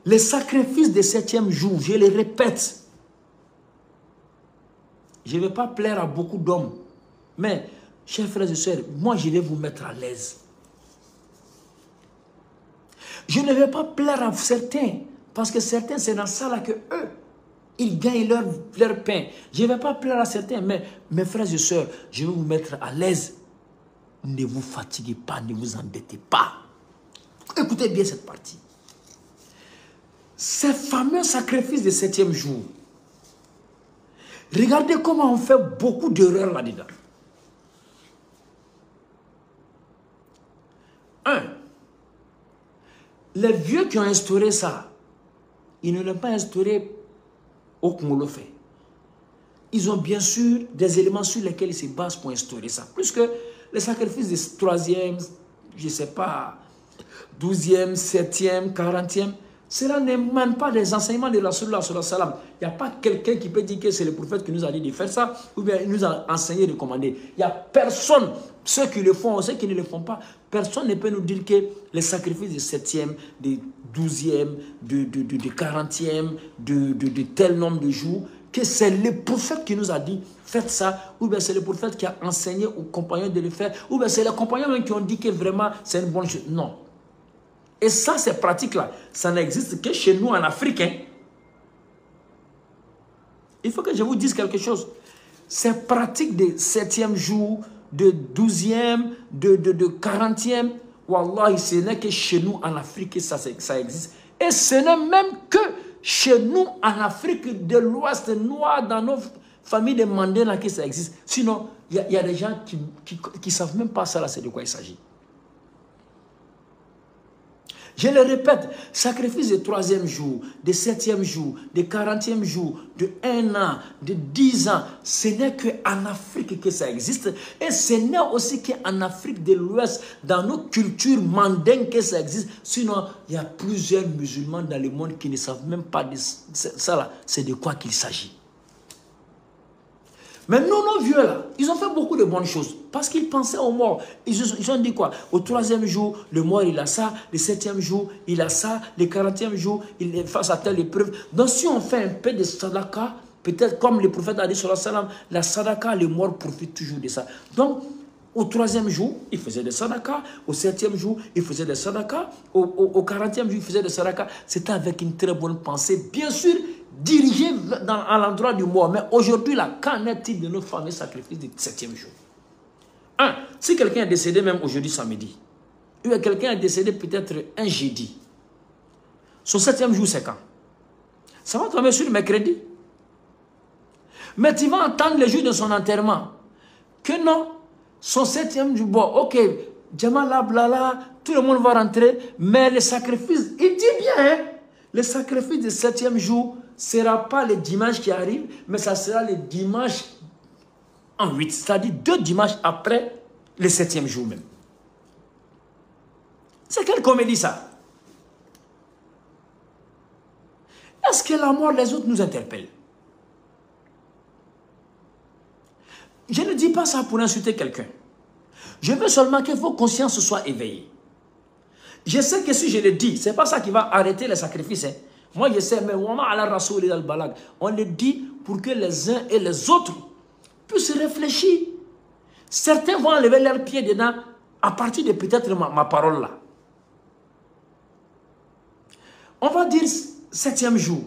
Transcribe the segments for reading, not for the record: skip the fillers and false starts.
Les sacrifices des 7e jour, je les répète. Je ne vais pas plaire à beaucoup d'hommes. Mais, chers frères et sœurs, moi je vais vous mettre à l'aise. Je ne vais pas plaire à certains. Parce que certains, c'est dans ça là que eux, ils gagnent leur pain. Je ne vais pas plaire à certains. Mais, mes frères et sœurs, je vais vous mettre à l'aise. Ne vous fatiguez pas, ne vous embêtez pas. Écoutez bien cette partie. Ces fameux sacrifices de 7e jour. Regardez comment on fait beaucoup d'erreurs là-dedans. 1. Les vieux qui ont instauré ça, ils ne l'ont pas instauré au Congo fait. Ils ont bien sûr des éléments sur lesquels ils se basent pour instaurer ça. Plus que les sacrifices de 3e, je ne sais pas, 12e, 7e, 40e. Cela n'émane pas des enseignements de Rasulullah sallallahu alayhi wa sallam. Il n'y a pas quelqu'un qui peut dire que c'est le prophète qui nous a dit de faire ça, ou bien il nous a enseigné de commander. Il n'y a personne, ceux qui le font, ceux qui ne le font pas, personne ne peut nous dire que les sacrifices de 7e, de 12e, de 40e, de tel nombre de jours, que c'est le prophète qui nous a dit, faites ça, ou bien c'est le prophète qui a enseigné aux compagnons de le faire, ou bien c'est les compagnons même qui ont dit que vraiment c'est une bonne chose. Non. Et ça, ces pratiques-là, ça n'existe que chez nous en Afrique. Hein. Il faut que je vous dise quelque chose. Ces pratiques de 7e jour, de 12e, de 40e, Wallah, ce n'est que chez nous en Afrique que ça existe. Et ce n'est même que chez nous en Afrique de l'Ouest noir, dans nos familles de Mandela que ça existe. Sinon, il y a des gens qui ne savent même pas ça, là, c'est de quoi il s'agit. Je le répète, sacrifice de 3e jour, de 7e jour, de 40e jour, de 1 an, de 10 ans, ce n'est qu'en Afrique que ça existe. Et ce n'est aussi qu'en Afrique de l'Ouest, dans nos cultures mandingues que ça existe. Sinon, il y a plusieurs musulmans dans le monde qui ne savent même pas de ça là, c'est de quoi qu'il s'agit. Mais nous, nos vieux là, ils ont fait beaucoup de bonnes choses. Parce qu'ils pensaient aux morts. Ils ont dit quoi? Au 3e jour, le mort il a ça. Le 7e jour, il a ça. Le 40e jour, il est face à telle épreuve. Donc si on fait un peu de sadaka, peut-être comme le prophète a dit sur la sadaka, le mort profite toujours de ça. Donc, au 3e jour, il faisait des sadaka. Au 7e jour, il faisait des sadaka. Au 40e jour, il faisait des sadaka. C'était avec une très bonne pensée. Bien sûr, dirigé à l'endroit du mort. Mais aujourd'hui, là, qu'en est-il de nos fameux sacrifices du 7e jour? 1. Si quelqu'un est décédé même aujourd'hui samedi, ou quelqu'un est décédé peut-être un jeudi, son 7e jour, c'est quand? Ça va tomber sur le mercredi. Mais tu vas entendre le jour de son enterrement que non, son 7e jour, bon, ok, Djamala, blala, tout le monde va rentrer, mais le sacrifice, il dit bien, hein, le sacrifice du 7e jour ne sera pas le dimanche qui arrive, mais ça sera le dimanche en 8, c'est-à-dire 2 dimanches après le 7e jour même. C'est quelle comédie ça? Est-ce que la mort des autres nous interpelle? Je ne dis pas ça pour insulter quelqu'un. Je veux seulement que vos consciences soient éveillées. Je sais que si je le dis, ce n'est pas ça qui va arrêter les sacrifices. Hein. Moi, je sais, mais on le dit pour que les uns et les autres puissent réfléchir. Certains vont enlever leurs pieds dedans à partir de peut-être ma parole là. On va dire 7e jour.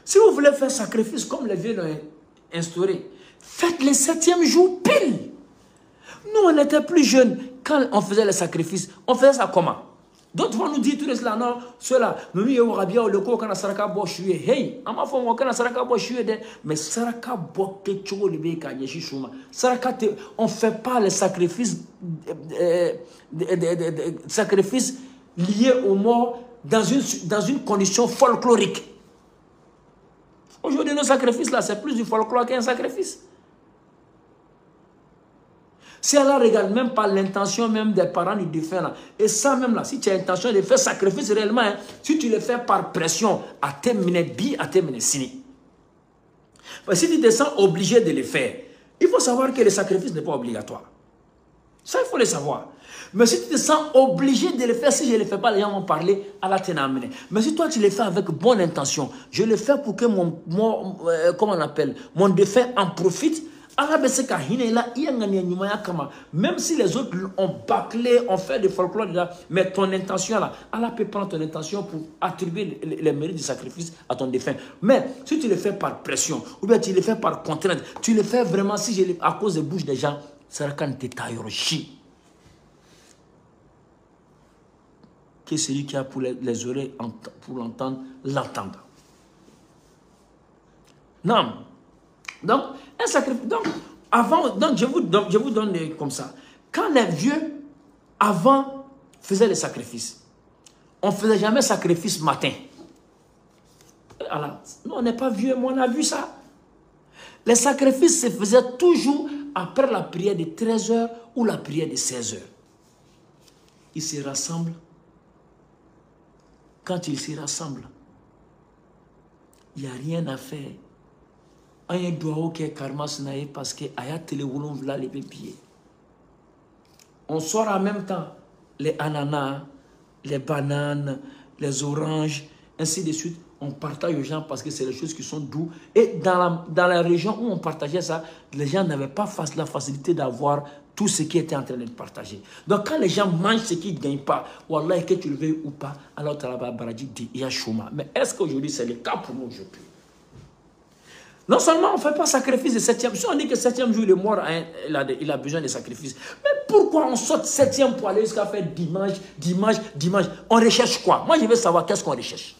Si vous voulez faire sacrifice comme les vieux l'ont instauré, faites le 7e jour pile. Nous, on était plus jeunes quand on faisait les sacrifices. On faisait ça comment? D'autres vont nous dire tout cela, non, cela, nous nous avons le coup quand on saraka bo chué, hey, on m'a fait mon quand saraka bo chué, mais saraka bo que tu veux le kanyeshi shuma. Saraka, on fait pas les sacrifices, sacrifices liés aux morts dans une condition folklorique. Aujourd'hui, nos sacrifices là, c'est plus du folklore qu'un sacrifice. Si elle ne regarde même pas l'intention même des parents du défunt là. Et ça même là, si tu as l'intention de faire sacrifice réellement, hein, si tu le fais par pression, à terminer bi, à terminer sini. Parce que si tu te sens obligé de le faire, il faut savoir que le sacrifice n'est pas obligatoire. Ça, il faut le savoir. Mais si tu te sens obligé de le faire, si je ne le fais pas, les gens vont parler, Allah t'en a amené. Mais si toi, tu le fais avec bonne intention, je le fais pour que comment on appelle, mon défunt en profite, même si les autres ont bâclé, ont fait des folklore, mais ton intention là, Allah peut prendre ton intention pour attribuer les mérites du sacrifice à ton défunt. Mais si tu le fais par pression, ou bien tu le fais par contrainte, tu le fais vraiment à cause des bouches des gens, ça sera quand tu es que celui qui a pour les oreilles pour l'entendre, l'entende. Non. Donc, un sacrifice. Donc, avant, je vous donne comme ça. Quand les vieux, avant, faisaient les sacrifices, on ne faisait jamais sacrifice matin. Alors, nous, on n'est pas vieux, mais on a vu ça. Les sacrifices se faisaient toujours après la prière de 13h ou la prière de 16h. Ils se rassemblent. Quand ils se rassemblent, il n'y a rien à faire. Il y a doigt qui est karma parce que aya télé vla les pieds. On sort en même temps les ananas, les bananes, les oranges, ainsi de suite. On partage aux gens parce que c'est les choses qui sont douces. Et dans la région où on partageait ça, les gens n'avaient pas la facilité d'avoir tout ce qui était en train d'être partagé. Donc quand les gens mangent ce qu'ils ne gagnent pas, Wallah, que tu le veuilles ou pas, alors tu as la baradji dit, il y a chouma. Mais est-ce qu'aujourd'hui c'est le cas pour nous aujourd'hui? Non seulement on ne fait pas sacrifice de 7e, si on dit que 7e jour il est mort, hein, il a besoin de sacrifice. Mais pourquoi on saute 7e pour aller jusqu'à faire dimanche? On recherche quoi? Moi je veux savoir qu'est-ce qu'on recherche.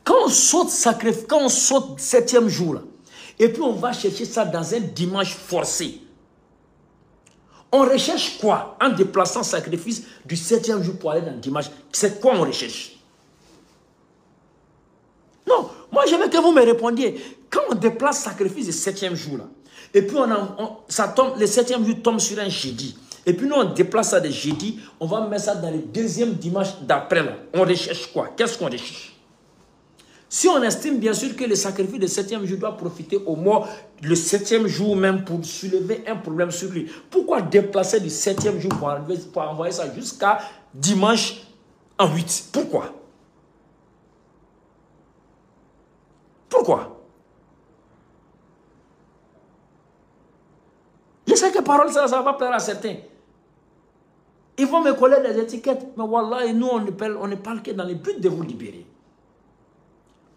Quand on saute 7e jour, là, et puis on va chercher ça dans un dimanche forcé, on recherche quoi en déplaçant sacrifice du 7e jour pour aller dans le dimanche? C'est quoi on recherche? Non, moi je veux que vous me répondiez. Quand on déplace sacrifice du 7e jour, là, et puis ça tombe, le 7e jour tombe sur un jeudi, et puis nous on déplace ça de jeudi, on va mettre ça dans le 2e dimanche d'après. On recherche quoi? Qu'est-ce qu'on recherche? Si on estime bien sûr que le sacrifice du 7e jour doit profiter au moins le 7e jour même pour soulever un problème sur lui, pourquoi déplacer du 7e jour pour envoyer ça jusqu'à dimanche en 8? Pourquoi? Pourquoi? Je sais que parole, ça va plaire à certains. Ils vont me coller des étiquettes. Mais wallah, nous, on ne parle que dans le but de vous libérer.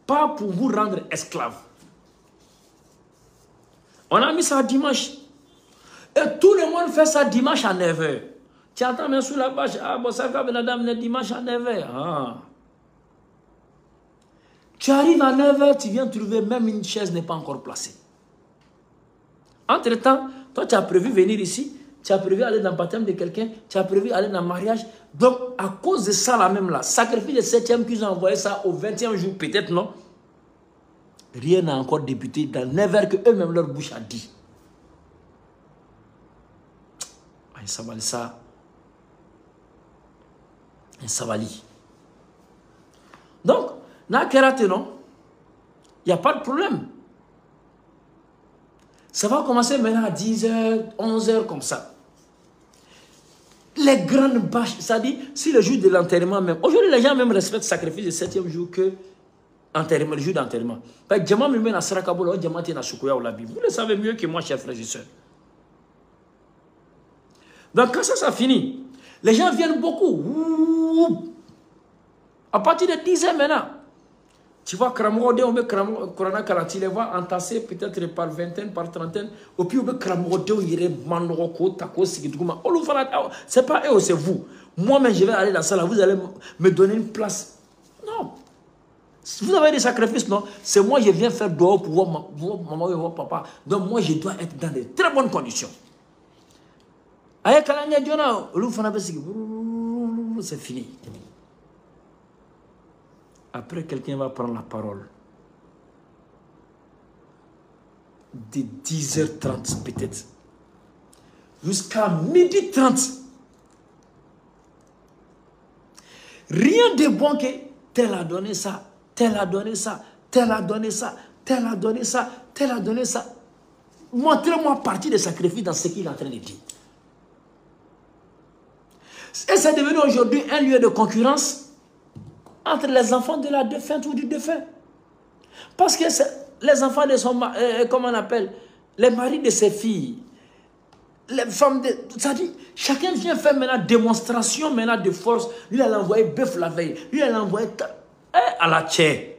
Pas pour vous rendre esclave. On a mis ça dimanche. Et tout le monde fait ça dimanche à 9h. Tu entends bien sous la vache. Ah, bon, ça va, madame, dimanche à 9h. Ah. Tu arrives à 9h, tu viens trouver même une chaise n'est pas encore placée. Entre-temps, toi, tu as prévu venir ici, tu as prévu aller dans le baptême de quelqu'un, tu as prévu aller dans le mariage. Donc, à cause de ça, là même là, sacrifice le 7e qu'ils ont envoyé ça au 20e jour, peut-être, non? Rien n'a encore débuté dans 9h que eux-mêmes leur bouche a dit. Ça va ça. Ça va li. Donc, n'a kérate, non? Il n'y a pas de problème. Ça va commencer maintenant à 10h, 11h comme ça. Les grandes bâches, ça dit, si le jour de l'enterrement même, aujourd'hui les gens même respectent le sacrifice du 7e jour que le jour d'enterrement. Vous le savez mieux que moi, chers frères et sœurs. Donc quand ça finit, les gens viennent beaucoup. À partir de 10h maintenant, tu vois, tu les vois entasser peut-être par vingtaine, par trentaine. Et puis, c'est pas eux, c'est vous. Moi-même, je vais aller dans la salle, vous allez me donner une place. Non. Vous avez des sacrifices, non? C'est moi, je viens faire dehors pour voir maman et voir papa. Donc, moi, je dois être dans de très bonnes conditions. C'est fini. Après, quelqu'un va prendre la parole. De 10h30 peut-être. Jusqu'à 12h30. Rien de bon que tel a donné ça, tel a donné ça, tel a donné ça, tel a donné ça, tel a donné ça. Montrez-moi partie des sacrifices dans ce qu'il est en train de dire. Et c'est devenu aujourd'hui un lieu de concurrence entre les enfants de la défunte ou du défunt. Parce que les enfants de son mari, comment on appelle, les maris de ses filles, les femmes de... Ça dit, chacun vient faire maintenant démonstration maintenant de force. Lui, elle a envoyé bœuf la veille. Lui, elle a envoyé à la tchè.